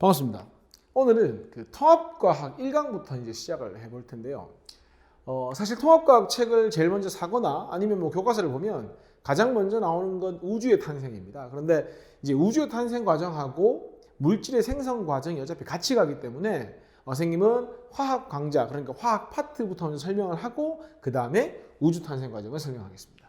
반갑습니다. 오늘은 그 통합과학 1강부터 이제 시작을 해볼 텐데요. 사실 통합과학 책을 제일 먼저 사거나 아니면 뭐 교과서를 보면 가장 먼저 나오는 건 우주의 탄생입니다. 그런데 이제 우주의 탄생 과정하고 물질의 생성 과정이 어차피 같이 가기 때문에 선생님은 화학 강좌, 그러니까 화학 파트부터 먼저 설명을 하고 그 다음에 우주 탄생 과정을 설명하겠습니다.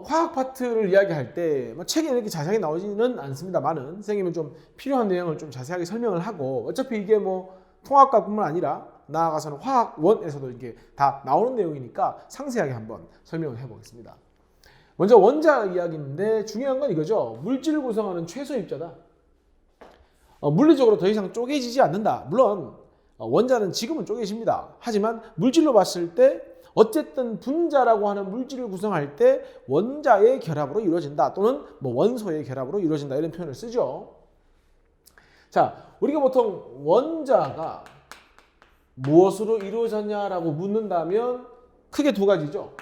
화학 파트를 이야기할 때 책에 이렇게 자세하게 나오지는 않습니다만은 선생님은 좀 필요한 내용을 좀 자세하게 설명을 하고 어차피 이게 뭐 통합과뿐만 아니라 나아가서는 화학원에서도 이게 다 나오는 내용이니까 상세하게 한번 설명을 해보겠습니다. 먼저 원자 이야기인데 중요한 건 이거죠. 물질을 구성하는 최소 입자다. 물리적으로 더 이상 쪼개지지 않는다. 물론 원자는 지금은 쪼개집니다. 하지만 물질로 봤을 때 어쨌든 분자라고 하는 물질을 구성할 때 원자의 결합으로 이루어진다 또는 뭐 원소의 결합으로 이루어진다 이런 표현을 쓰죠. 자, 우리가 보통 원자가 무엇으로 이루어졌냐라고 묻는다면 크게 두 가지죠.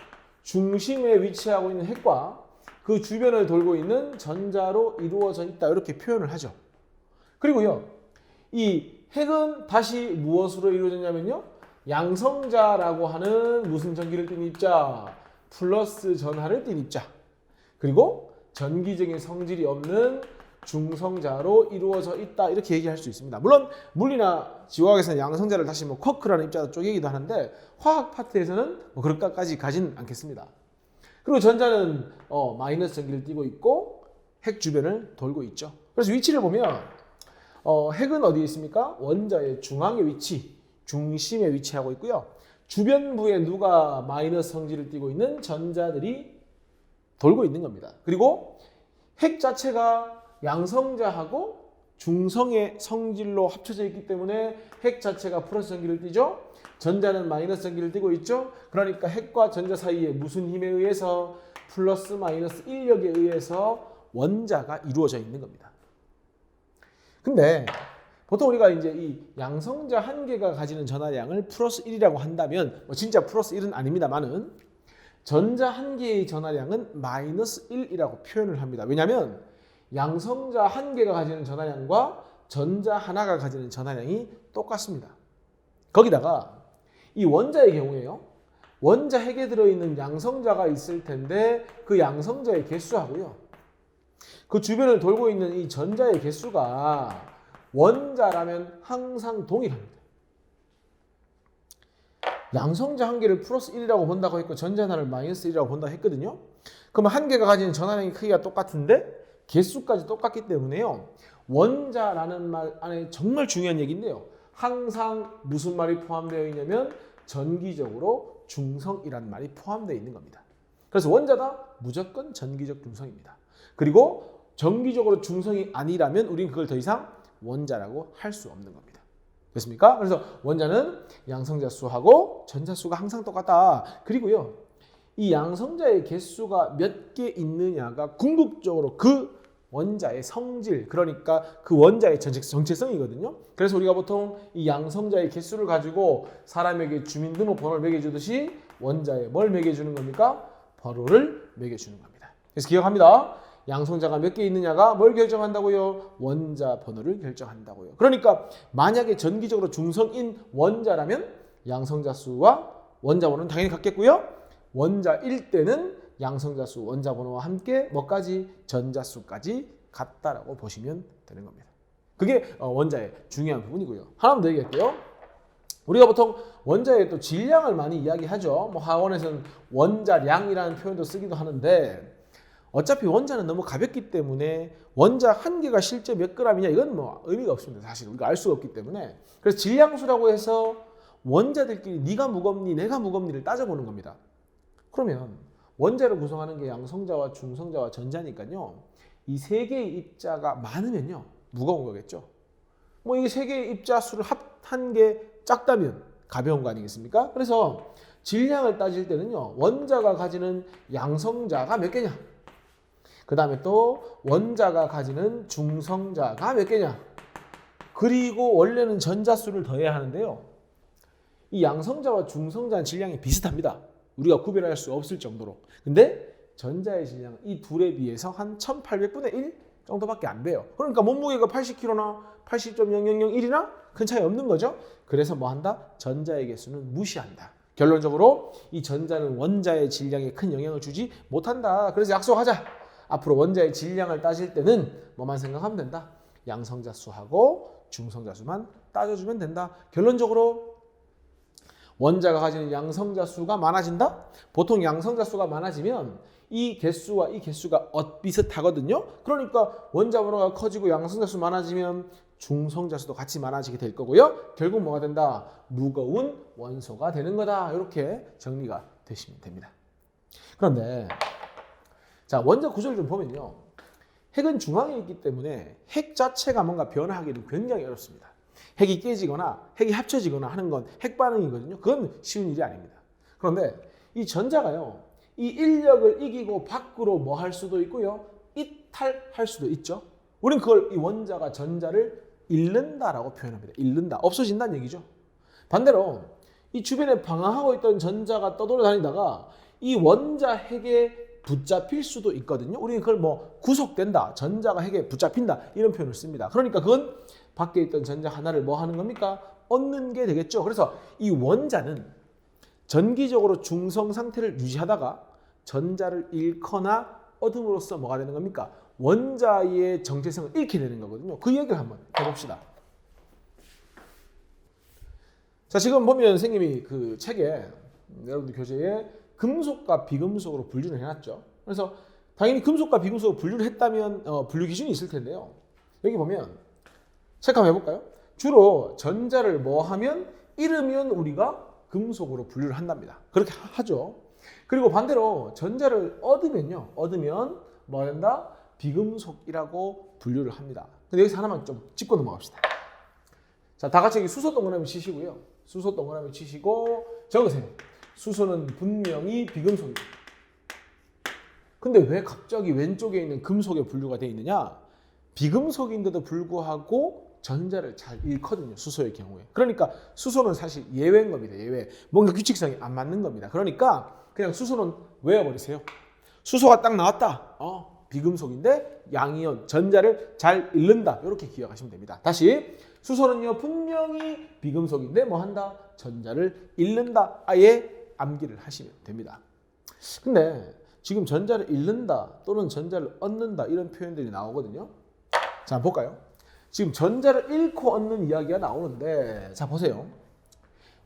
중심에 위치하고 있는 핵과 그 주변을 돌고 있는 전자로 이루어져 있다 이렇게 표현을 하죠. 그리고요, 이 핵은 다시 무엇으로 이루어졌냐면요, 양성자라고 하는 무슨 전기를 띤 입자 플러스 전하를 띤 입자 그리고 전기적인 성질이 없는 중성자로 이루어져 있다 이렇게 얘기할 수 있습니다. 물론 물리나 지화학에서는 양성자를 다시 뭐 쿼크라는 입자로 쪼개기도 하는데 화학 파트에서는 뭐 그렇게까지 가진 않겠습니다. 그리고 전자는 마이너스 전기를 띠고 있고 핵 주변을 돌고 있죠. 그래서 위치를 보면 핵은 어디에 있습니까? 원자의 중앙에 중심에 위치하고 있고요. 주변부에 누가 마이너스 성질을 띠고 있는 전자들이 돌고 있는 겁니다. 그리고 핵 자체가 양성자하고 중성의 성질로 합쳐져 있기 때문에 핵 자체가 플러스 전기를 띠죠. 전자는 마이너스 전기를 띠고 있죠. 그러니까 핵과 전자 사이에 무슨 힘에 의해서 플러스 마이너스 인력에 의해서 원자가 이루어져 있는 겁니다. 근데 보통 우리가 이제 이 양성자 한 개가 가지는 전하량을 플러스 1이라고 한다면 진짜 플러스 1은 아닙니다만은 전자 한 개의 전하량은 마이너스 1이라고 표현을 합니다. 왜냐하면 양성자 한 개가 가지는 전하량과 전자 하나가 가지는 전하량이 똑같습니다. 거기다가 이 원자의 경우에요, 원자 핵에 들어있는 양성자가 있을 텐데 그 양성자의 개수하고요, 그 주변을 돌고 있는 이 전자의 개수가 원자라면 항상 동일합니다. 양성자 한 개를 플러스 1이라고 본다고 했고 전자 하나를 마이너스 1이라고 본다고 했거든요. 그러면 한 개가 가지는 전하량의 크기가 똑같은데 개수까지 똑같기 때문에요, 원자라는 말 안에 정말 중요한 얘기인데요, 항상 무슨 말이 포함되어 있냐면 전기적으로 중성이라는 말이 포함되어 있는 겁니다. 그래서 원자다 무조건 전기적 중성입니다. 그리고 전기적으로 중성이 아니라면 우리는 그걸 더 이상 원자라고 할 수 없는 겁니다. 됐습니까? 그래서 원자는 양성자 수하고 전자 수가 항상 똑같다. 그리고요, 이 양성자의 개수가 몇 개 있느냐가 궁극적으로 그 원자의 성질, 그러니까 그 원자의 정체성이거든요. 그래서 우리가 보통 이 양성자의 개수를 가지고 사람에게 주민등록번호를 매겨주듯이 원자에 뭘 매겨주는 겁니까? 번호를 매겨주는 겁니다. 그래서 기억합니다. 양성자가 몇 개 있느냐가 뭘 결정한다고요? 원자 번호를 결정한다고요. 그러니까 만약에 전기적으로 중성인 원자라면 양성자 수와 원자 번호는 당연히 같겠고요. 원자일 때는 양성자 수, 원자 번호와 함께 뭐까지? 전자 수까지 같다라고 보시면 되는 겁니다. 그게 원자의 중요한 부분이고요. 하나만 더 얘기할게요. 우리가 보통 원자의 또 질량을 많이 이야기하죠. 뭐 학원에서는 원자량이라는 표현도 쓰기도 하는데 어차피 원자는 너무 가볍기 때문에 원자 한 개가 실제 몇 g이냐 이건 뭐 의미가 없습니다. 사실 우리가 알 수가 없기 때문에. 그래서 질량수라고 해서 원자들끼리 네가 무겁니 내가 무겁니를 따져보는 겁니다. 그러면 원자를 구성하는 게 양성자와 중성자와 전자니까요, 이 세 개의 입자가 많으면요 무거운 거겠죠. 뭐 이 세 개의 입자 수를 합한 게 작다면 가벼운 거 아니겠습니까? 그래서 질량을 따질 때는요, 원자가 가지는 양성자가 몇 개냐, 그 다음에 또 원자가 가지는 중성자가 몇 개냐, 그리고 원래는 전자수를 더해야 하는데요, 이 양성자와 중성자는 질량이 비슷합니다. 우리가 구별할 수 없을 정도로. 근데 전자의 질량은 이 둘에 비해서 한 1800분의 1 정도밖에 안 돼요. 그러니까 몸무게가 80kg나 80.0001이나 큰 차이 없는 거죠. 그래서 뭐 한다? 전자의 개수는 무시한다. 결론적으로 이 전자는 원자의 질량에 큰 영향을 주지 못한다. 그래서 약속하자. 앞으로 원자의 질량을 따질 때는 뭐만 생각하면 된다. 양성자수하고 중성자수만 따져주면 된다. 결론적으로 원자가 가지는 양성자수가 많아진다? 보통 양성자수가 많아지면 이 개수와 이 개수가 비슷하거든요. 그러니까 원자 번호가 커지고 양성자수 많아지면 중성자수도 같이 많아지게 될 거고요. 결국 뭐가 된다? 무거운 원소가 되는 거다. 이렇게 정리가 되시면 됩니다. 그런데 자, 원자 구조를 좀 보면요. 핵은 중앙에 있기 때문에 핵 자체가 뭔가 변화하기는 굉장히 어렵습니다. 핵이 깨지거나 핵이 합쳐지거나 하는 건 핵 반응이거든요. 그건 쉬운 일이 아닙니다. 그런데 이 전자가요. 이 인력을 이기고 밖으로 뭐 할 수도 있고요. 이탈할 수도 있죠. 우린 그걸 이 원자가 전자를 잃는다라고 표현합니다. 잃는다. 없어진다는 얘기죠. 반대로 이 주변에 방황하고 있던 전자가 떠돌아다니다가 이 원자 핵에 붙잡힐 수도 있거든요. 우리는 그걸 뭐 구속된다. 전자가 핵에 붙잡힌다. 이런 표현을 씁니다. 그러니까 그건 밖에 있던 전자 하나를 뭐 하는 겁니까? 얻는 게 되겠죠. 그래서 이 원자는 전기적으로 중성 상태를 유지하다가 전자를 잃거나 얻음으로써 뭐가 되는 겁니까? 원자의 정체성을 잃게 되는 거거든요. 그 얘기를 한번 해봅시다. 자, 지금 보면 선생님이 그 책에 여러분들 교재에 금속과 비금속으로 분류를 해놨죠. 그래서 당연히 금속과 비금속으로 분류를 했다면 분류 기준이 있을 텐데요. 여기 보면 책 한번 해볼까요? 주로 전자를 뭐 하면 잃으면 우리가 금속으로 분류를 한답니다. 그렇게 하죠. 그리고 반대로 전자를 얻으면요. 얻으면 뭐 된다? 비금속이라고 분류를 합니다. 근데 여기서 하나만 좀 짚고 넘어갑시다. 자, 다 같이 여기 수소 동그라미 치시고요. 수소 동그라미 치시고 적으세요. 수소는 분명히 비금속입니다. 근데 왜 갑자기 왼쪽에 있는 금속에 분류가 되어 있느냐? 비금속인데도 불구하고 전자를 잘 잃거든요. 수소의 경우에. 그러니까 수소는 사실 예외인 겁니다. 예외. 뭔가 규칙성이 안 맞는 겁니다. 그러니까 그냥 수소는 외워버리세요. 수소가 딱 나왔다. 비금속인데 양이온, 전자를 잘 잃는다. 이렇게 기억하시면 됩니다. 다시 수소는요 분명히 비금속인데 뭐 한다? 전자를 잃는다. 아예 암기를 하시면 됩니다. 근데 지금 전자를 잃는다 또는 전자를 얻는다 이런 표현들이 나오거든요. 자, 한번 볼까요? 지금 전자를 잃고 얻는 이야기가 나오는데 자, 보세요.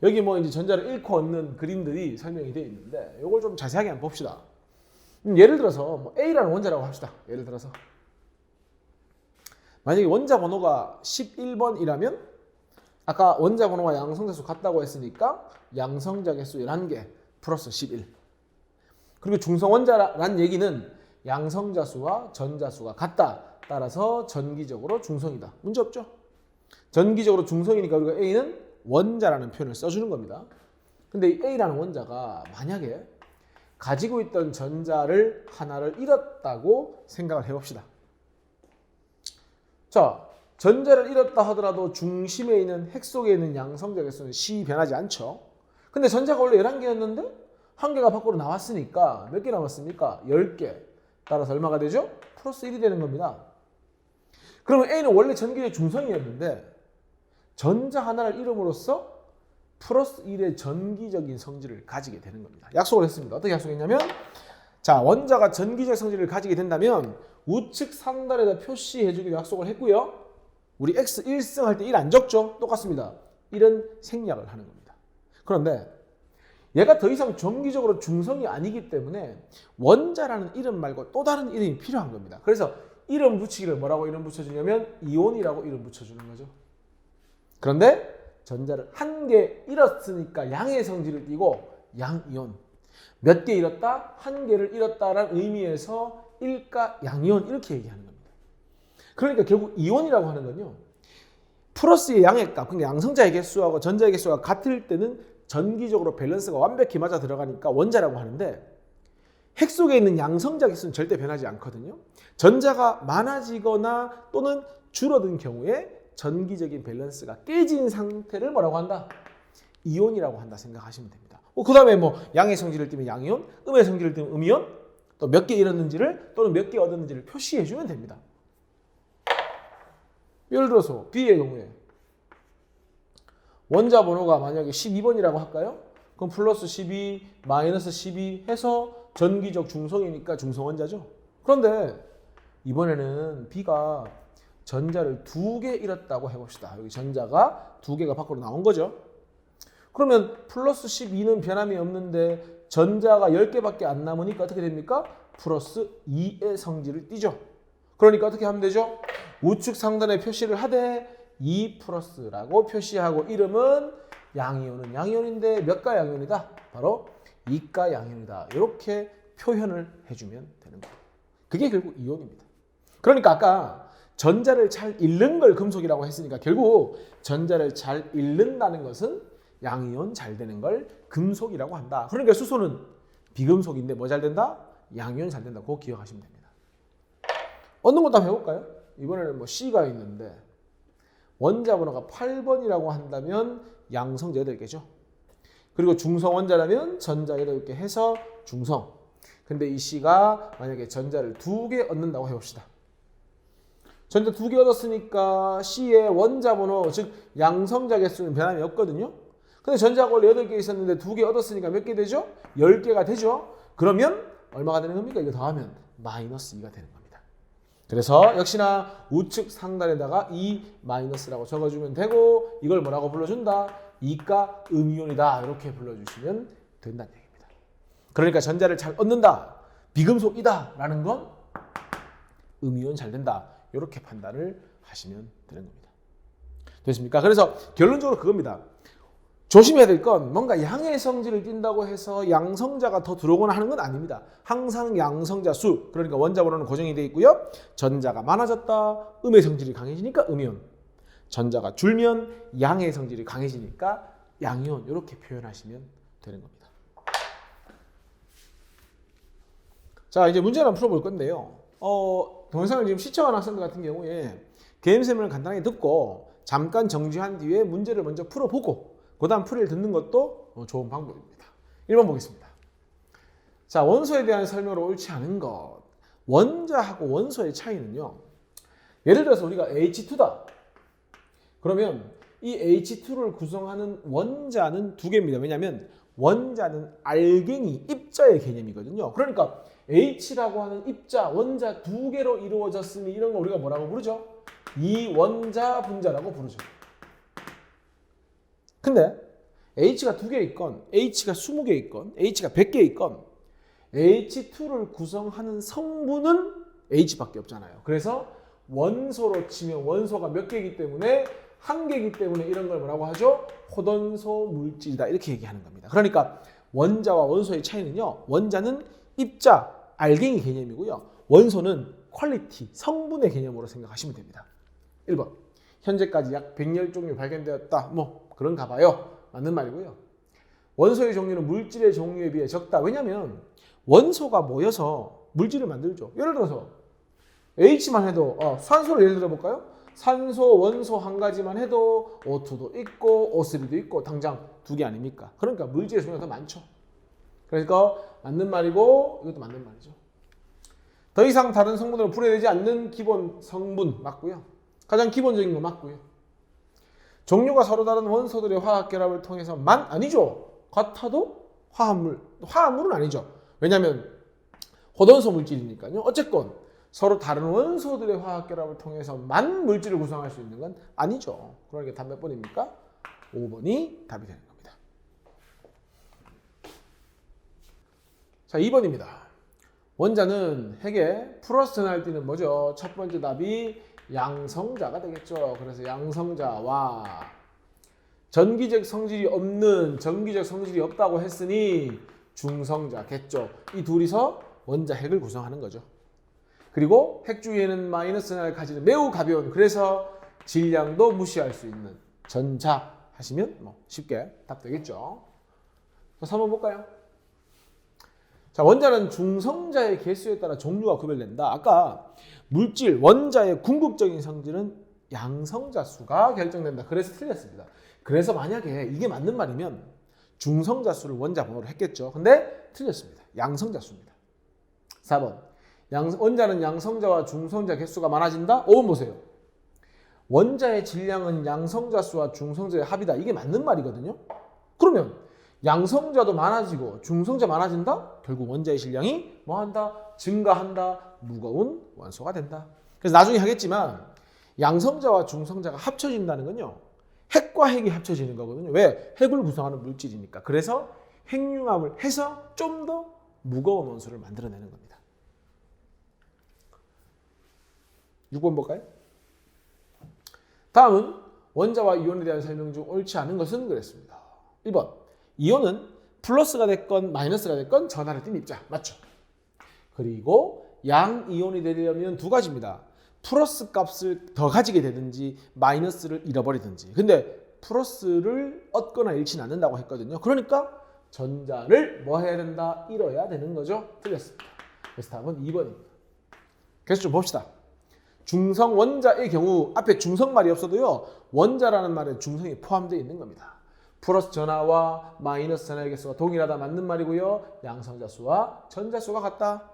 여기 뭐 이제 전자를 잃고 얻는 그림들이 설명이 되어 있는데 이걸 좀 자세하게 한번 봅시다. 예를 들어서 뭐 A라는 원자라고 합시다. 예를 들어서 만약에 원자 번호가 11번이라면 아까 원자 번호와 양성자수 같다고 했으니까 양성자 개수 11개 플러스 11. 그리고 중성원자란 얘기는 양성자수와 전자수가 같다. 따라서 전기적으로 중성이다. 문제 없죠? 전기적으로 중성이니까 우리가 A는 원자라는 표현을 써주는 겁니다. 근데 이 A라는 원자가 만약에 가지고 있던 전자를 하나를 잃었다고 생각을 해봅시다. 자, 전자를 잃었다 하더라도 중심에 있는 핵 속에 있는 양성자 개수는 C 변하지 않죠. 근데 전자가 원래 11개였는데 한 개가 밖으로 나왔으니까 몇 개 남았습니까? 10개. 따라서 얼마가 되죠? 플러스 1이 되는 겁니다. 그러면 A는 원래 전기의 중성이었는데 전자 하나를 잃음으로써 플러스 1의 전기적인 성질을 가지게 되는 겁니다. 약속을 했습니다. 어떻게 약속했냐면 자, 원자가 전기적 성질을 가지게 된다면 우측 상단에다 표시해주기로 약속을 했고요. 우리 X 1승 할 때 1 안 적죠? 똑같습니다. 1은 생략을 하는 겁니다. 그런데 얘가 더 이상 전기적으로 중성이 아니기 때문에 원자라는 이름 말고 또 다른 이름이 필요한 겁니다. 그래서 이름 붙이기를 뭐라고 이름 붙여주냐면 이온이라고 이름 붙여주는 거죠. 그런데 전자를 한 개 잃었으니까 양의 성질을 띠고 양이온. 몇 개 잃었다? 한 개를 잃었다라는 의미에서 일가 양이온 이렇게 얘기하는 겁니다. 그러니까 결국 이온이라고 하는 건요. 플러스의 양의 값, 그러니까 양성자의 개수하고 전자의 개수가 같을 때는 전기적으로 밸런스가 완벽히 맞아 들어가니까 원자라고 하는데 핵 속에 있는 양성자 개수는 절대 변하지 않거든요. 전자가 많아지거나 또는 줄어든 경우에 전기적인 밸런스가 깨진 상태를 뭐라고 한다? 이온이라고 한다 생각하시면 됩니다. 그 다음에 뭐 양의 성질을 띠면 양이온, 음의 성질을 띠면 음이온, 또 몇 개 잃었는지를 또는 몇 개 얻었는지를 표시해 주면 됩니다. 예를 들어서 B의 경우에 원자 번호가 만약에 12번이라고 할까요? 그럼 플러스 12, 마이너스 12 해서 전기적 중성이니까 중성원자죠. 그런데 이번에는 B가 전자를 2개 잃었다고 해봅시다. 여기 전자가 2개가 밖으로 나온 거죠. 그러면 플러스 12는 변함이 없는데 전자가 10개밖에 안 남으니까 어떻게 됩니까? 플러스 2의 성질을 띠죠. 그러니까 어떻게 하면 되죠? 우측 상단에 표시를 하되 2 플러스라고 표시하고 이름은 양이온은 양이온인데 몇 가 양이온이다? 바로 2가 양이온이다. 이렇게 표현을 해주면 되는 거예요. 그게 결국 이온입니다. 그러니까 아까 전자를 잘 잃는 걸 금속이라고 했으니까 결국 전자를 잘 잃는다는 것은 양이온 잘 되는 걸 금속이라고 한다. 그러니까 수소는 비금속인데 뭐 잘 된다? 양이온 잘 된다. 그거 기억하시면 됩니다. 얻는 것도 한번 해볼까요? 이번에는 뭐 C가 있는데 원자 번호가 8번이라고 한다면 양성자 8개죠. 그리고 중성 원자라면 전자 8개 해서 중성. 근데 이 C가 만약에 전자를 2개 얻는다고 해봅시다. 전자 2개 얻었으니까 C의 원자 번호, 즉 양성자 개수는 변함이 없거든요. 근데 전자가 원래 8개 있었는데 2개 얻었으니까 몇 개 되죠? 10개가 되죠. 그러면 얼마가 되는 겁니까? 이거 더하면 마이너스 2가 되는 겁니다. 그래서 역시나 우측 상단에다가 2 마이너스라고 적어주면 되고 이걸 뭐라고 불러준다? 2가 음이온이다. 이렇게 불러주시면 된다는 얘기입니다. 그러니까 전자를 잘 얻는다. 비금속이다. 라는 건 음이온 잘 된다. 이렇게 판단을 하시면 되는 겁니다. 됐습니까? 그래서 결론적으로 그겁니다. 조심해야 될 건 뭔가 양의 성질을 띈다고 해서 양성자가 더 들어오거나 하는 건 아닙니다. 항상 양성자 수, 그러니까 원자 번호는 고정이 되어 있고요. 전자가 많아졌다. 음의 성질이 강해지니까 음이온. 전자가 줄면 양의 성질이 강해지니까 양이온. 이렇게 표현하시면 되는 겁니다. 자, 이제 문제를 한번 풀어볼 건데요. 동영상을 지금 시청하는 학생들 같은 경우에 개념설명을 간단하게 듣고 잠깐 정지한 뒤에 문제를 먼저 풀어보고 그 다음 풀이를 듣는 것도 좋은 방법입니다. 1번 보겠습니다. 자, 원소에 대한 설명으로 옳지 않은 것. 원자하고 원소의 차이는요. 예를 들어서 우리가 H2다. 그러면 이 H2를 구성하는 원자는 2개입니다. 왜냐하면 원자는 알갱이, 입자의 개념이거든요. 그러니까 H라고 하는 입자, 원자 2개로 이루어졌으니 이런 거 우리가 뭐라고 부르죠? 이원자 분자라고 부르죠. 근데 H가 2개 있건 H가 20개 있건 H가 100개 있건 H2를 구성하는 성분은 H밖에 없잖아요. 그래서 원소로 치면 원소가 몇 개이기 때문에 한 개이기 때문에 이런 걸 뭐라고 하죠? 호돈소 물질이다. 이렇게 얘기하는 겁니다. 그러니까 원자와 원소의 차이는요. 원자는 입자, 알갱이 개념이고요. 원소는 퀄리티, 성분의 개념으로 생각하시면 됩니다. 1번. 현재까지 약 110종류 발견되었다. 뭐 그런가 봐요. 맞는 말이고요. 원소의 종류는 물질의 종류에 비해 적다. 왜냐하면 원소가 모여서 물질을 만들죠. 예를 들어서 H만 해도 산소를 예를 들어 볼까요? 산소, 원소 한 가지만 해도 O2도 있고 O3도 있고 당장 2개 아닙니까? 그러니까 물질의 종류가 더 많죠. 그러니까 맞는 말이고 이것도 맞는 말이죠. 더 이상 다른 성분으로 분해되지 않는 기본 성분 맞고요. 가장 기본적인 거 맞고요. 종류가 서로 다른 원소들의 화학 결합을 통해서만 아니죠. 같아도 화합물은 아니죠. 왜냐하면 호돈소 물질이니까요. 어쨌건 서로 다른 원소들의 화학 결합을 통해서만 물질을 구성할 수 있는 건 아니죠. 그러니까 답 몇 번입니까? 5번이 답이 되는 겁니다. 자, 2번입니다. 원자는 핵에 플러스 날 때는 뭐죠? 첫 번째 답이 양성자가 되겠죠. 그래서 양성자와 전기적 성질이 없는, 전기적 성질이 없다고 했으니 중성자겠죠. 이 둘이서 원자 핵을 구성하는 거죠. 그리고 핵 주위에는 마이너스 하나를 가지는 매우 가벼운, 그래서 질량도 무시할 수 있는 전자 하시면 뭐 쉽게 답되겠죠. 3번 볼까요? 자, 원자는 중성자의 개수에 따라 종류가 구별된다. 아까 물질, 원자의 궁극적인 성질은 양성자 수가 결정된다. 그래서 틀렸습니다. 그래서 만약에 이게 맞는 말이면 중성자 수를 원자 번호로 했겠죠. 근데 틀렸습니다. 양성자 수입니다. 4번. 원자는 양성자와 중성자 개수가 많아진다? 5번 보세요. 원자의 질량은 양성자 수와 중성자의 합이다. 이게 맞는 말이거든요. 그러면 양성자도 많아지고 중성자 많아진다? 결국 원자의 질량이 뭐한다? 증가한다. 무거운 원소가 된다. 그래서 나중에 하겠지만 양성자와 중성자가 합쳐진다는 건요. 핵과 핵이 합쳐지는 거거든요. 왜? 핵을 구성하는 물질이니까. 그래서 핵융합을 해서 좀 더 무거운 원소를 만들어내는 겁니다. 6번 볼까요? 다음은 원자와 이온에 대한 설명 중 옳지 않은 것은 그랬습니다. 1번. 이온은 플러스가 됐건 마이너스가 됐건 전하를 띤 입자. 맞죠? 그리고 양이온이 되려면 두 가지입니다. 플러스 값을 더 가지게 되든지 마이너스를 잃어버리든지. 근데 플러스를 얻거나 잃지는 않는다고 했거든요. 그러니까 전자를 뭐 해야 된다? 잃어야 되는 거죠. 틀렸습니다. 그래서 답은 2번입니다. 그래서 좀 봅시다. 중성 원자의 경우 앞에 중성 말이 없어도요. 원자라는 말에 중성이 포함되어 있는 겁니다. 플러스 전하와 마이너스 전하의 개수가 동일하다 맞는 말이고요. 양성자 수와 전자 수가 같다.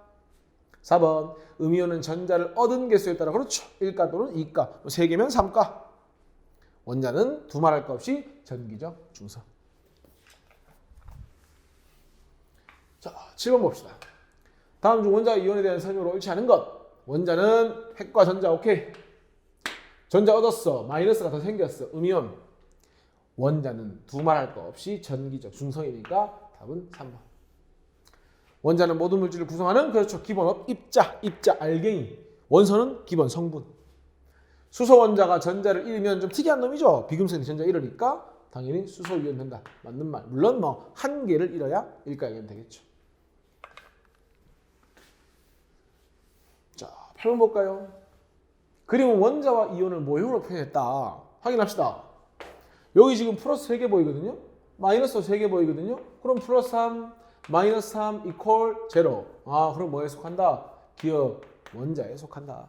4번 음이온은 전자를 얻은 개수에 따라 그렇죠. 1가 또는 2가 3개면 3가. 원자는 두말할 것 없이 전기적 중성. 자, 7번 봅시다. 다음 중 원자와 이온에 대한 설명으로 옳지 않은 것. 원자는 핵과 전자 오케이. 전자 얻었어. 마이너스가 더 생겼어. 음이온. 원자는 두말할 것 없이 전기적 중성이니까 답은 3번. 원자는 모든 물질을 구성하는 그렇죠. 기본업 입자 알갱이. 원소는 기본 성분. 수소 원자가 전자를 잃으면 좀 특이한 놈이죠. 비금속이 전자 잃으니까 당연히 수소 이온 된다. 맞는 말. 물론 뭐 한 개를 잃어야 일가이온 되겠죠. 자, 8번 볼까요? 그림은 원자와 이온을 모형으로 표현했다. 확인합시다. 여기 지금 플러스 3개 보이거든요. 마이너스 3개 보이거든요. 그럼 플러스 3, 마이너스 3 이퀄 제로. 아, 그럼 뭐에 속한다? 기억 원자에 속한다.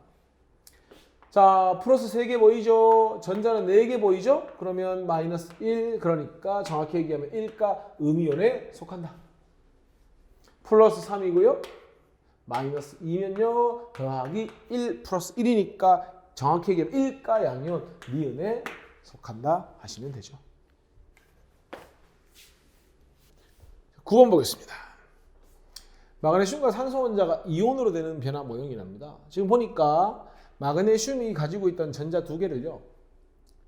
자, 플러스 3개 보이죠? 전자는 4개 보이죠? 그러면 마이너스 1, 그러니까 정확히 얘기하면 1가 음이온에 속한다. 플러스 3이고요. 마이너스 2면요. 더하기 1 플러스 1이니까 정확히 얘기하면 1가 양이온 미온에 속한다 하시면 되죠. 9번 보겠습니다. 마그네슘과 산소 원자가 이온으로 되는 변화 모형이랍니다. 지금 보니까 마그네슘이 가지고 있던 전자 두 개를요.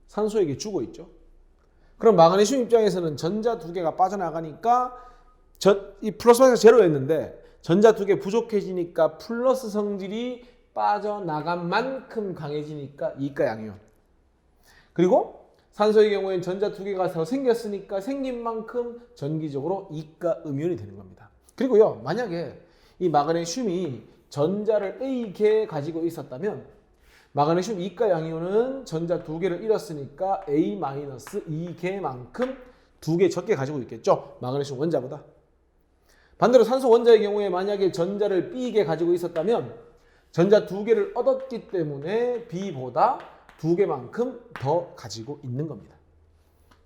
산소에게 주고 있죠. 그럼 마그네슘 입장에서는 전자 두 개가 빠져나가니까 이 플러스 마이너스 제로였는데 전자 두 개 부족해지니까 플러스 성질이 빠져나간 만큼 강해지니까 이가 양이온. 그리고 산소의 경우에는 전자 두 개가 더 생겼으니까 생긴 만큼 전기적으로 이가 음이온이 되는 겁니다. 그리고요, 만약에 이 마그네슘이 전자를 A개 가지고 있었다면 마그네슘 이가 양이온은 전자 두 개를 잃었으니까 A-2개만큼 두 개 적게 가지고 있겠죠. 마그네슘 원자보다. 반대로 산소 원자의 경우에 만약에 전자를 B개 가지고 있었다면 전자 두 개를 얻었기 때문에 B보다 두 개만큼 더 가지고 있는 겁니다.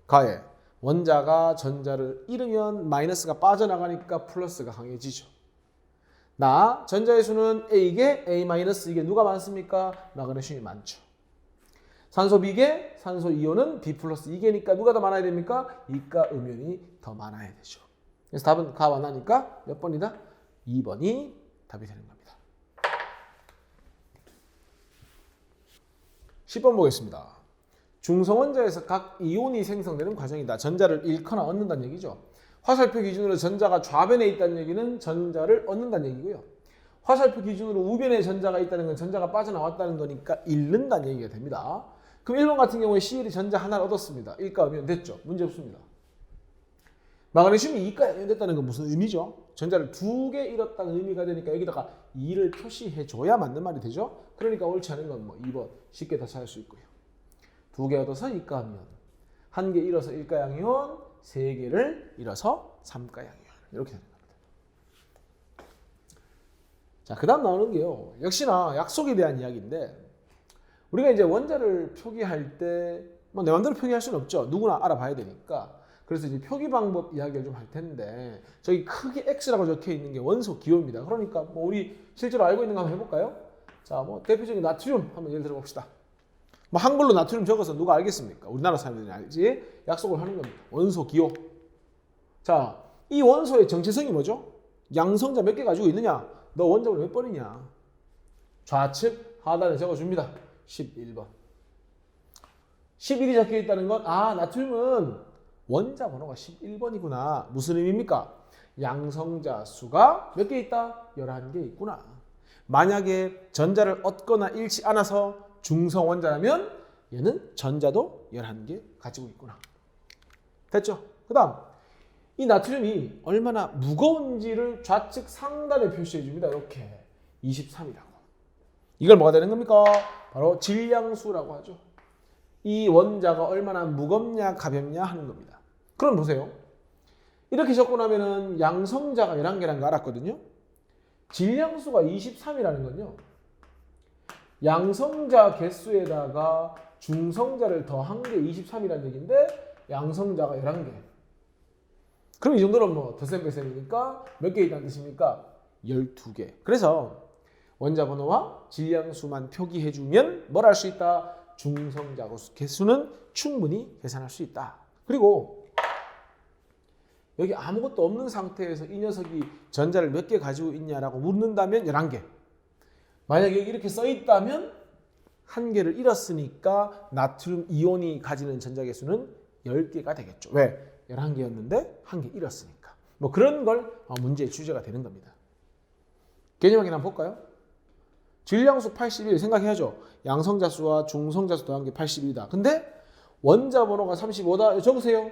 가에 원자가 전자를 잃으면 마이너스가 빠져나가니까 플러스가 강해지죠. 나 전자의 수는 A개, A-2개 누가 많습니까? 마그네슘이 많죠. 산소 B개, 산소 이온은 B 플러스 2개니까 누가 더 많아야 됩니까? 이가 음이온이 더 많아야 되죠. 그래서 답은 가와 나니까 몇 번이다? 2번이 답이 되는 겁니다. 10번 보겠습니다. 중성원자에서 각 이온이 생성되는 과정이다. 전자를 잃거나 얻는다는 얘기죠. 화살표 기준으로 전자가 좌변에 있다는 얘기는 전자를 얻는다는 얘기고요. 화살표 기준으로 우변에 전자가 있다는 건 전자가 빠져나왔다는 거니까 잃는다는 얘기가 됩니다. 그럼 1번 같은 경우에 Cl이 전자 하나를 얻었습니다. 1가 음이온 됐죠. 문제 없습니다. 마그네슘이 2가 음이온 됐다는 건 무슨 의미죠? 전자를 두 개 잃었다는 의미가 되니까 여기다가 2를 표시해줘야 맞는 말이 되죠. 그러니까 옳지 않은 건 뭐 2번 쉽게 다 찾을 수 있고요. 두 개 얻어서 2가 음이온, 한 개 잃어서 1가 양이온, 세 개를 잃어서 3가 양이온 이렇게 되는 겁니다. 자, 그 다음 나오는 게요. 역시나 약속에 대한 이야기인데 우리가 이제 원자를 표기할 때 뭐 내 맘대로 표기할 수는 없죠. 누구나 알아봐야 되니까. 그래서 이제 표기 방법 이야기를 좀 할 텐데 저기 크게 X라고 적혀 있는 게 원소 기호입니다. 그러니까 뭐 우리 실제로 알고 있는 거 한번 해볼까요? 자, 뭐 대표적인 나트륨 한번 예를 들어 봅시다. 뭐 한글로 나트륨 적어서 누가 알겠습니까? 우리나라 사람들이 알지? 약속을 하는 겁니다. 원소 기호. 자, 이 원소의 정체성이 뭐죠? 양성자 몇 개 가지고 있느냐? 너 원자번호 몇 번이냐? 좌측 하단에 적어줍니다. 11번. 11이 적혀 있다는 건 나트륨은 원자 번호가 11번이구나. 무슨 의미입니까? 양성자 수가 몇 개 있다? 11개 있구나. 만약에 전자를 얻거나 잃지 않아서 중성 원자라면 얘는 전자도 11개 가지고 있구나. 됐죠? 그 다음 이 나트륨이 얼마나 무거운지를 좌측 상단에 표시해 줍니다. 이렇게 23이라고. 이걸 뭐가 되는 겁니까? 바로 질량수라고 하죠. 이 원자가 얼마나 무겁냐 가볍냐 하는 겁니다. 그럼 보세요. 이렇게 적고 나면은 양성자가 11개라는 거 알았거든요. 질량수가 23이라는 건요. 양성자 개수에다가 중성자를 더한 게 23이라는 얘기인데 양성자가 11개. 그럼 이 정도는 뭐 덧셈 뺄셈이니까 몇 개 있다는 뜻입니까? 12개. 그래서 원자 번호와 질량수만 표기해주면 뭘 할 수 있다? 중성자 개수는 충분히 계산할 수 있다. 그리고 여기 아무것도 없는 상태에서 이 녀석이 전자를 몇 개 가지고 있냐라고 묻는다면 11개. 만약에 여기 이렇게 써 있다면 한 개를 잃었으니까 나트륨 이온이 가지는 전자 개수는 10개가 되겠죠. 왜? 11개였는데 한 개 잃었으니까. 뭐 그런 걸 문제의 주제가 되는 겁니다. 개념 확인 한번 볼까요? 질량수 81 생각해야죠. 양성자 수와 중성자 수 더한 게 81이다. 근데 원자 번호가 35다. 적으세요.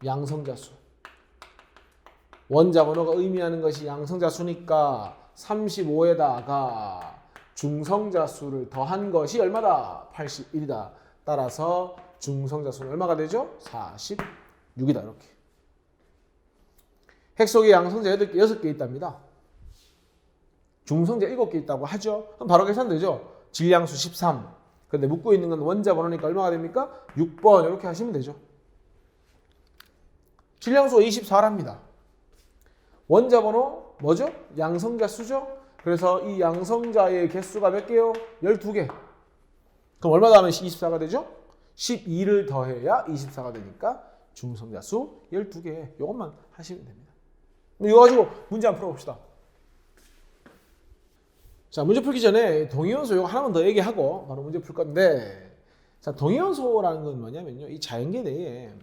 양성자 수. 원자 번호가 의미하는 것이 양성자 수니까 35에다가 중성자 수를 더한 것이 얼마다? 81이다. 따라서 중성자 수는 얼마가 되죠? 46이다. 이렇게. 핵 속에 양성자 6개 있답니다. 중성자 7개 있다고 하죠. 그럼 바로 계산되죠. 질량수 13. 근데 묻고 있는 건 원자 번호니까 얼마가 됩니까? 6번 이렇게 하시면 되죠. 질량수가 24랍니다. 원자 번호 뭐죠? 양성자 수죠? 그래서 이 양성자의 개수가 몇 개요? 12개. 그럼 얼마 더하면 24가 되죠? 12를 더해야 24가 되니까 중성자 수 12개. 이것만 하시면 됩니다. 이거 가지고 문제 한번 풀어봅시다. 자, 문제 풀기 전에 동위원소 이거 하나만 더 얘기하고 바로 문제 풀 건데, 자, 동위원소라는 건 뭐냐면요. 이 자연계 내에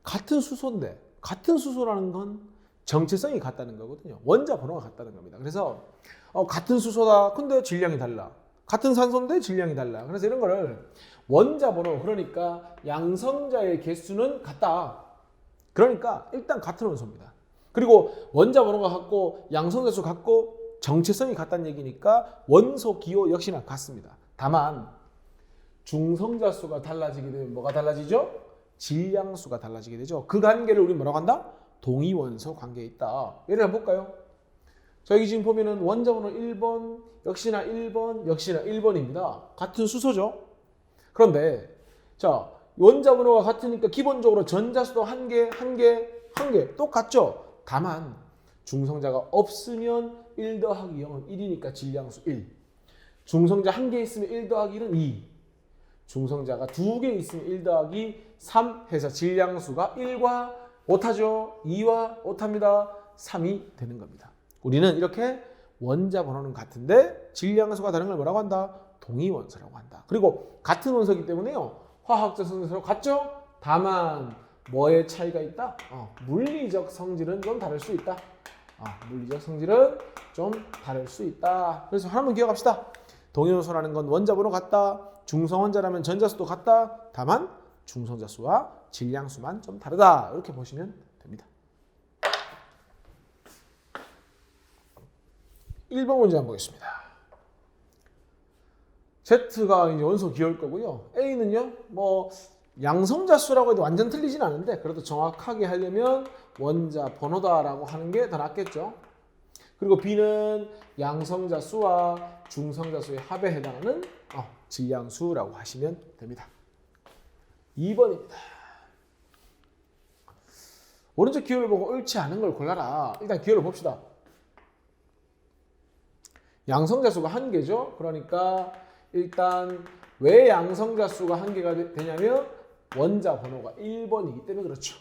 같은 수소인데, 같은 수소라는 건 정체성이 같다는 거거든요. 원자 번호가 같다는 겁니다. 그래서 같은 수소다. 근데 질량이 달라. 같은 산소인데 질량이 달라. 그래서 이런 거를 원자 번호, 그러니까 양성자의 개수는 같다. 그러니까 일단 같은 원소입니다. 그리고 원자 번호가 같고 양성자 수 같고 정체성이 같다는 얘기니까 원소 기호 역시나 같습니다. 다만 중성자 수가 달라지게 되면 뭐가 달라지죠? 질량수가 달라지게 되죠. 그 관계를 우리 뭐라고 한다? 동위원소 관계에 있다. 예를 들어 볼까요? 자, 여기 지금 보면은 원자 번호 1번, 역시나 1번, 역시나 1번입니다. 같은 수소죠. 그런데 자, 원자 번호가 같으니까 기본적으로 전자수도 한 개 똑같죠. 다만 중성자가 없으면 1 더하기 0은 1이니까 질량수 1. 중성자 한 개 있으면 1 더하기 1은 2. 중성자가 2개 있으면 1 더하기 3 해서 질량수가 1과 오타죠. 2와 오타입니다. 3이 되는 겁니다. 우리는 이렇게 원자 번호는 같은데 질량수가 다른 걸 뭐라고 한다? 동위원소라고 한다. 그리고 같은 원소이기 때문에요. 화학적 성질은 서로 같죠? 다만 뭐의 차이가 있다? 물리적 성질은 좀 다를 수 있다. 물리적 성질은 좀 다를 수 있다. 그래서 한번 기억합시다. 동위원소라는 건 원자 번호 같다. 중성 원자라면 전자수도 같다. 다만 중성자 수와 질량수만 좀 다르다. 이렇게 보시면 됩니다. 1번 문제 한번 보겠습니다. Z가 이제 원소 기호일 거고요. A는요, 뭐 양성자 수라고 해도 완전 틀리진 않은데 그래도 정확하게 하려면 원자 번호다라고 하는 게 더 낫겠죠. 그리고 B는 양성자 수와 중성자 수의 합에 해당하는 질량수라고 하시면 됩니다. 2번입니다. 오른쪽 기호를 보고 옳지 않은 걸 골라라. 일단 기호를 봅시다. 양성자 수가 한 개죠. 그러니까 일단 왜 양성자 수가 한 개가 되냐면 원자 번호가 1번이기 때문에 그렇죠.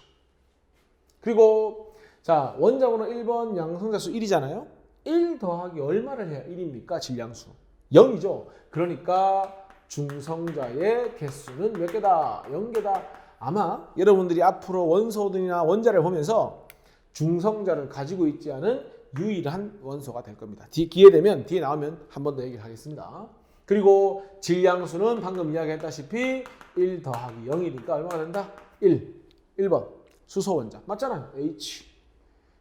그리고 자, 원자 번호 1번 양성자 수 1이잖아요. 1 더하기 얼마를 해야 1입니까? 질량수 0이죠. 그러니까 중성자의 개수는 몇 개다? 0개다. 아마 여러분들이 앞으로 원소들이나 원자를 보면서 중성자를 가지고 있지 않은 유일한 원소가 될 겁니다. 기회 되면 뒤에 나오면 한 번 더 얘기를 하겠습니다. 그리고 질량수는 방금 이야기했다시피 1 더하기 0이니까 얼마가 된다? 1번 수소 원자 맞잖아요. H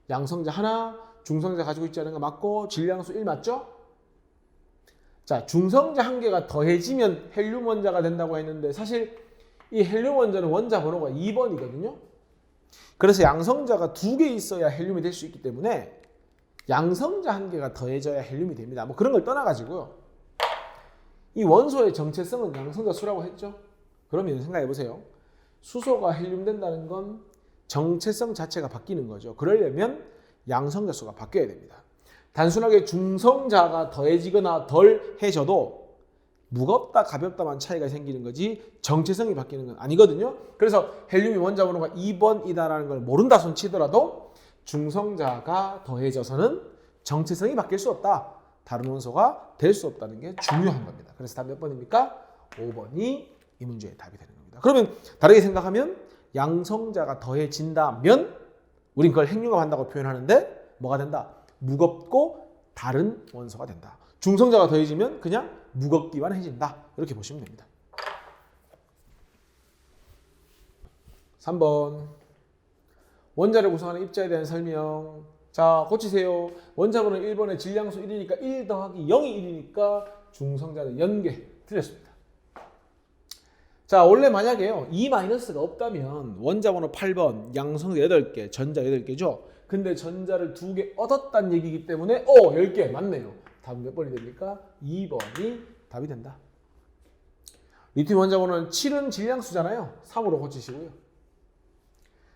양성자 하나 중성자 가지고 있지 않은 거 맞고 질량수 1 맞죠? 자, 중성자 한 개가 더해지면 헬륨 원자가 된다고 했는데 사실 이 헬륨 원자는 원자 번호가 2번이거든요. 그래서 양성자가 2개 있어야 헬륨이 될 수 있기 때문에 양성자 한 개가 더해져야 헬륨이 됩니다. 뭐 그런 걸 떠나가지고요. 이 원소의 정체성은 양성자 수라고 했죠. 그러면 생각해 보세요. 수소가 헬륨 된다는 건 정체성 자체가 바뀌는 거죠. 그러려면 양성자 수가 바뀌어야 됩니다. 단순하게 중성자가 더해지거나 덜해져도 무겁다 가볍다만 차이가 생기는 거지 정체성이 바뀌는 건 아니거든요. 그래서 헬륨이 원자 번호가 2번이다라는 걸 모른다 손 치더라도 중성자가 더해져서는 정체성이 바뀔 수 없다. 다른 원소가 될 수 없다는 게 중요한 겁니다. 그래서 답 몇 번입니까? 5번이 이 문제의 답이 되는 겁니다. 그러면 다르게 생각하면 양성자가 더해진다면 우린 그걸 핵융합한다고 표현하는데 뭐가 된다? 무겁고 다른 원소가 된다. 중성자가 더해지면 그냥 무겁기만 해진다. 이렇게 보시면 됩니다. 3번 원자를 구성하는 입자에 대한 설명. 자, 고치세요. 원자 번호 1번에 질량수 1이니까 1 더하기 0이 1이니까 중성자는 연계. 틀렸습니다. 자, 원래 만약에요. 2-가 없다면 원자 번호 8번 양성자 8개, 전자 8개죠. 근데 전자를 2개 얻었다는 얘기이기 때문에 10개 맞네요. 답은 몇 번이 됩니까? 2번이 답이 된다. 리튬 원자 번호는 7은 질량수잖아요. 3으로 고치시고요.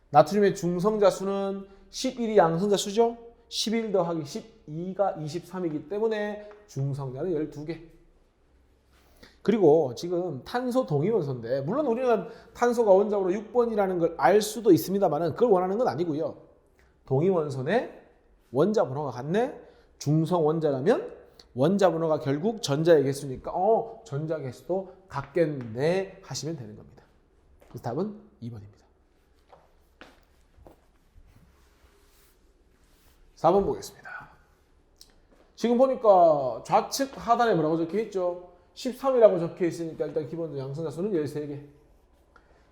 나트륨의 중성자 수는 11이 양성자 수죠. 11 더하기 12가 23이기 때문에 중성자는 12개. 그리고 지금 탄소 동위원소인데 물론 우리는 탄소가 원자번호 6번이라는 걸 알 수도 있습니다만 그걸 원하는 건 아니고요. 동위원소네 원자 번호가 같네. 중성 원자라면 원자 번호가 결국 전자의 개수니까 전자 개수도 같겠네 하시면 되는 겁니다. 그래서 답은 2번입니다. 4번 보겠습니다. 지금 보니까 좌측 하단에 뭐라고 적혀 있죠? 13이라고 적혀 있으니까 일단 기본적으로 양성자 수는 13개.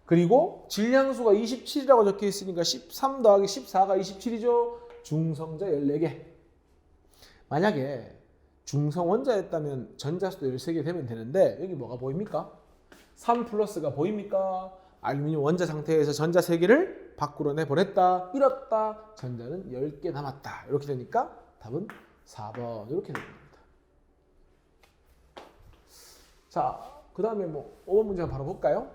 그리고 질량수가 27이라고 적혀 있으니까 13 더하기 14가 27이죠. 중성자 14개. 만약에 중성 원자였다면 전자수도 13개 되면 되는데 여기 뭐가 보입니까? 3 플러스가 보입니까? 알루미늄 원자 상태에서 전자 3개를 밖으로 내보냈다. 잃었다. 전자는 10개 남았다. 이렇게 되니까 답은 4번 이렇게 되는 겁니다. 자, 그 다음에 5번 문제 바로 볼까요?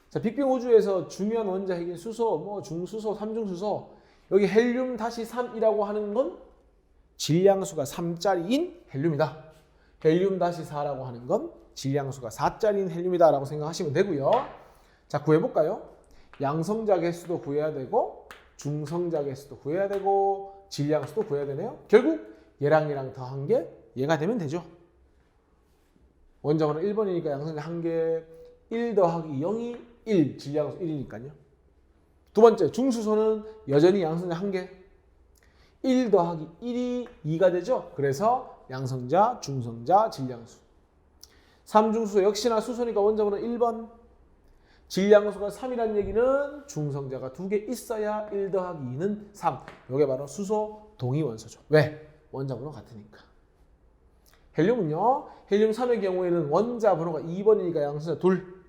자, 빅뱅 우주에서 중요한 원자 핵인 수소, 중수소, 삼중수소 여기 헬륨-3이라고 하는 건 질량수가 3짜리인 헬륨이다. 헬륨-4라고 하는 건 질량수가 4짜리인 헬륨이다 라고 생각하시면 되고요. 자, 구해볼까요? 양성자 개수도 구해야 되고 중성자 개수도 구해야 되고 질량수도 구해야 되네요. 결국 얘랑 더한 게 얘가 되면 되죠. 원자 번호 1번이니까 양성자 1개, 1 더하기 0이 1, 질량수 1이니까요. 두 번째, 중수소는 여전히 양성자 1개, 1 더하기 1이 2가 되죠. 그래서 양성자, 중성자, 질량수. 삼중수소 역시나 수소니까 원자 번호 1번. 질량수가 3이라는 얘기는 중성자가 2개 있어야 1 더하기 2는 3. 이게 바로 수소 동위원소죠. 왜? 원자 번호 같으니까. 헬륨은요. 헬륨 3의 경우에는 원자 번호가 2번이니까 양성자 둘.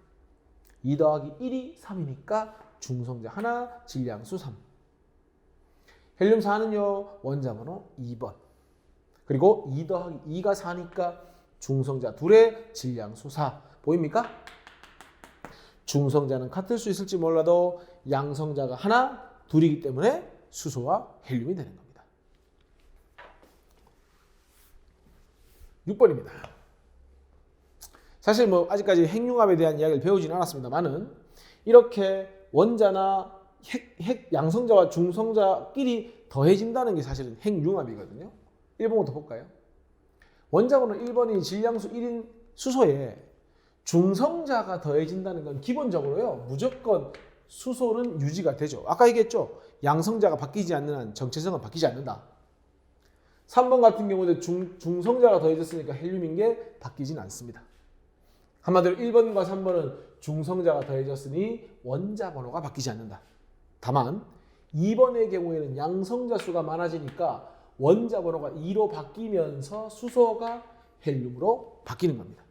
2 더하기 1이 3이니까 중성자 하나, 질량수 3. 헬륨 4는요. 원자 번호 2번. 그리고 2 더하기 2가 4니까 중성자 둘에 질량수 4. 보입니까? 중성자는 같을 수 있을지 몰라도 양성자가 하나, 둘이기 때문에 수소와 헬륨이 되는 겁니다. 6번입니다. 사실 뭐 아직까지 핵융합에 대한 이야기를 배우지는 않았습니다만은 이렇게 원자나 핵 양성자와 중성자끼리 더해진다는 게 사실은 핵융합이거든요. 1번부터 볼까요? 원자번호 1번이 질량수 1인 수소에 중성자가 더해진다는 건 기본적으로요. 무조건 수소는 유지가 되죠. 아까 얘기했죠. 양성자가 바뀌지 않는 한 정체성은 바뀌지 않는다. 3번 같은 경우는 중성자가 더해졌으니까 헬륨인 게 바뀌진 않습니다. 한마디로 1번과 3번은 중성자가 더해졌으니 원자 번호가 바뀌지 않는다. 다만 2번의 경우에는 양성자 수가 많아지니까 원자 번호가 2로 바뀌면서 수소가 헬륨으로 바뀌는 겁니다.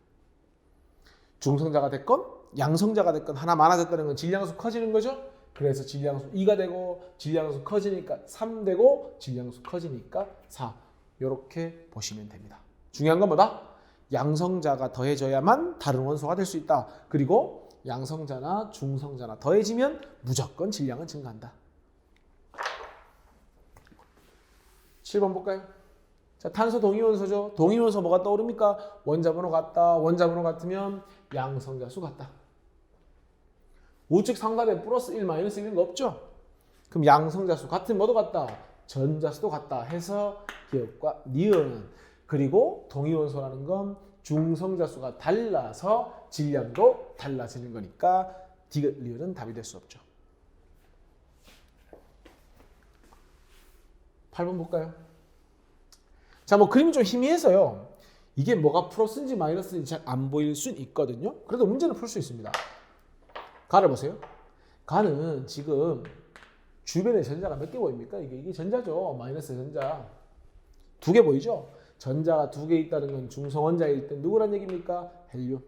중성자가 됐건 양성자가 됐건 하나 많아졌다는 건 질량수 커지는 거죠. 그래서 질량수 2가 되고 질량수 커지니까 3 되고 질량수 커지니까 4 이렇게 보시면 됩니다. 중요한 건 뭐다? 양성자가 더해져야만 다른 원소가 될 수 있다. 그리고 양성자나 중성자나 더해지면 무조건 질량은 증가한다. 7번 볼까요? 자, 탄소 동위원소죠. 동위원소 뭐가 떠오릅니까? 원자 번호 같다. 원자 번호 같으면 양성자 수 같다. 우측 삼각에 플러스 1, 마이너스 1인 거 없죠? 그럼 양성자 수 같은 뭐도 같다. 전자수도 같다 해서 기억과 니은. 그리고 동위원소라는 건 중성자 수가 달라서 질량도 달라지는 거니까 디귿 리을은 답이 될 수 없죠. 8번 볼까요? 자, 뭐 그림이 좀 희미해서요. 이게 뭐가 플러스인지 마이너스인지 잘 안 보일 순 있거든요. 그래도 문제는 풀 수 있습니다. 가를 보세요. 가는 지금 주변에 전자가 몇 개 보입니까? 이게 전자죠. 마이너스 전자. 2개 보이죠? 전자가 2개 있다는 건 중성원자일 때 누구란 얘기입니까? 헬륨.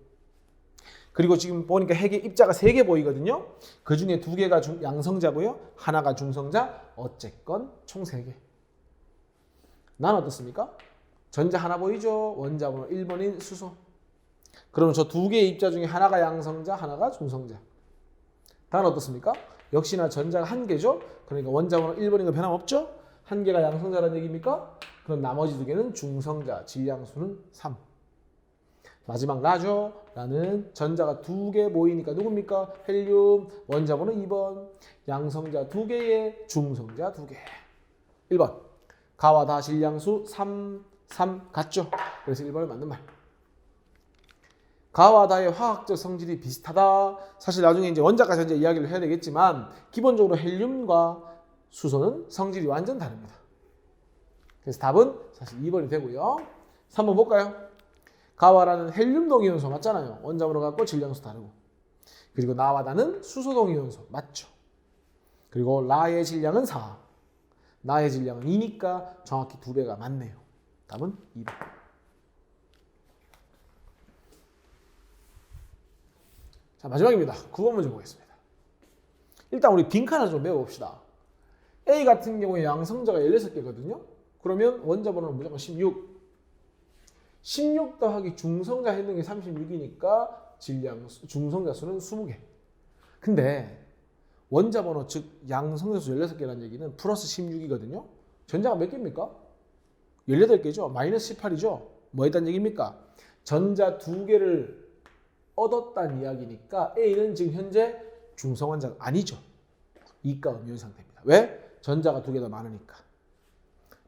그리고 지금 보니까 핵의 입자가 3개 보이거든요. 그 중에 2개가 양성자고요. 하나가 중성자. 어쨌건 총 3개. 난 어떻습니까? 전자 하나 보이죠? 원자번호 1번인 수소. 그러면 저 2개의 입자 중에 하나가 양성자, 하나가 중성자. 난 어떻습니까? 역시나 전자가 1개죠? 그러니까 원자번호 1번인 거 변함없죠? 1개가 양성자라는 얘기입니까? 그럼 나머지 2개는 중성자, 질량수는 3. 마지막 라죠? 라는 전자가 2개 보이니까 누굽니까? 헬륨, 원자번호 2번, 양성자 2개에 중성자 2개. 1번. 가와 다 질량수 3 같죠? 그래서 1번을 맞는 말. 가와 다의 화학적 성질이 비슷하다. 사실 나중에 이제 원자까지 이제 이야기를 해야 되겠지만 기본적으로 헬륨과 수소는 성질이 완전 다릅니다. 그래서 답은 사실 2번이 되고요. 3번 볼까요? 가와라는 헬륨 동위원소 맞잖아요. 원자번호 갖고 질량수 다르고. 그리고 나와 다는 수소 동위원소 맞죠? 그리고 라의 질량은 4. 나의 질량은 2니까 정확히 2배가 맞네요. 답은 2번. 자, 마지막입니다. 9번 문제 보겠습니다. 일단 우리 빈칸을 좀 외워봅시다. A 같은 경우에 양성자가 16개거든요. 그러면 원자 번호는 무조건 16. 16 더하기 중성자 했는 게 36이니까 중성자 수는 20개. 근데 원자 번호 즉 양성자 수 16개라는 얘기는 플러스 16이거든요. 전자가 몇 개입니까? 18개죠. 마이너스 18이죠. 뭐 했다는 얘기입니까? 전자 2개를 얻었다는 이야기니까 A는 지금 현재 중성원자가 아니죠. 이가 음연 상태입니다. 왜? 전자가 2개 더 많으니까.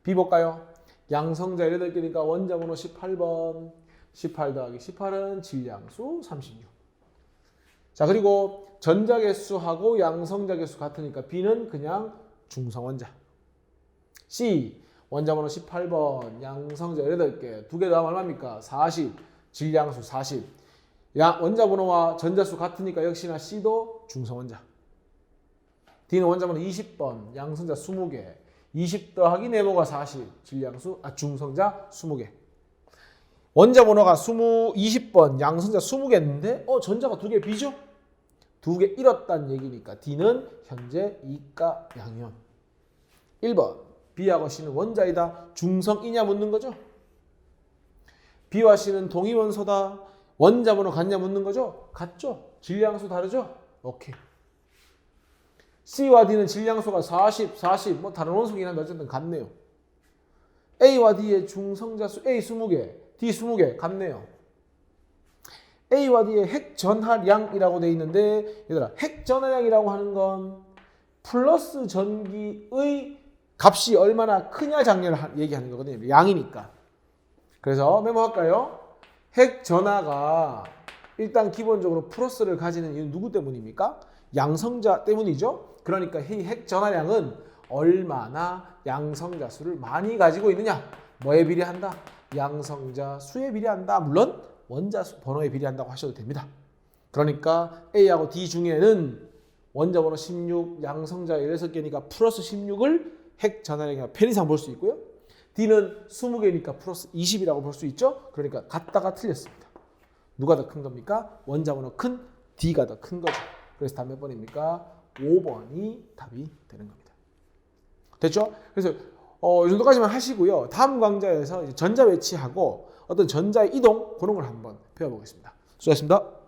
B 볼까요? 양성자 18개니까 원자 번호 18번. 18 더하기 18은 질량수 36. 자, 그리고 전자 개수하고 양성자 개수 같으니까 B는 그냥 중성원자. C 원자 번호 18번. 양성자 18개. 2개 더하면 얼마입니까? 40. 질량수 40. 원자 번호와 전자수 같으니까 역시나 C도 중성원자. D는 원자 번호 20번. 양성자 20개. 20 더하기 네모가 40. 질량수 중성자 20개. 원자 번호가 20번. 양성자 20개인데 전자가 2개 B죠? 2개 잃었다는 얘기니까 D는 현재 이가 양이온. 1번. B하고 C는 원자이다. 중성이냐 묻는 거죠. B와 C는 동위원소다. 원자 번호 같냐 묻는 거죠. 같죠. 질량수 다르죠. 오케이. C와 D는 질량수가 40, 뭐 다른 원소긴 한데 어쨌든 같네요. A와 D의 중성자수 A 20개, D 20개 같네요. A와 D의 핵 전하량이라고 돼 있는데 얘들아 핵 전하량이라고 하는 건 플러스 전기의 값이 얼마나 크냐 작냐를 얘기하는 거거든요. 양이니까. 그래서 메모할까요? 핵 전하가 일단 기본적으로 플러스를 가지는 이유는 누구 때문입니까? 양성자 때문이죠. 그러니까 이 핵 전하량은 얼마나 양성자 수를 많이 가지고 있느냐. 뭐에 비례한다? 양성자 수에 비례한다. 물론 원자 수 번호에 비례한다고 하셔도 됩니다. 그러니까 A하고 D 중에는 원자 번호 16, 양성자 16개니까 플러스 16을 핵 전하량이라 편의상 볼 수 있고요. D는 20개니까 플러스 20이라고 볼 수 있죠. 그러니까 같다가 틀렸습니다. 누가 더 큰 겁니까? 원자 번호 큰 D가 더 큰 거죠. 그래서 답 몇 번입니까? 5번이 답이 되는 겁니다. 됐죠? 그래서 이 정도까지만 하시고요. 다음 강좌에서 전자 배치하고 어떤 전자의 이동 그런 걸 한번 배워보겠습니다. 수고하셨습니다.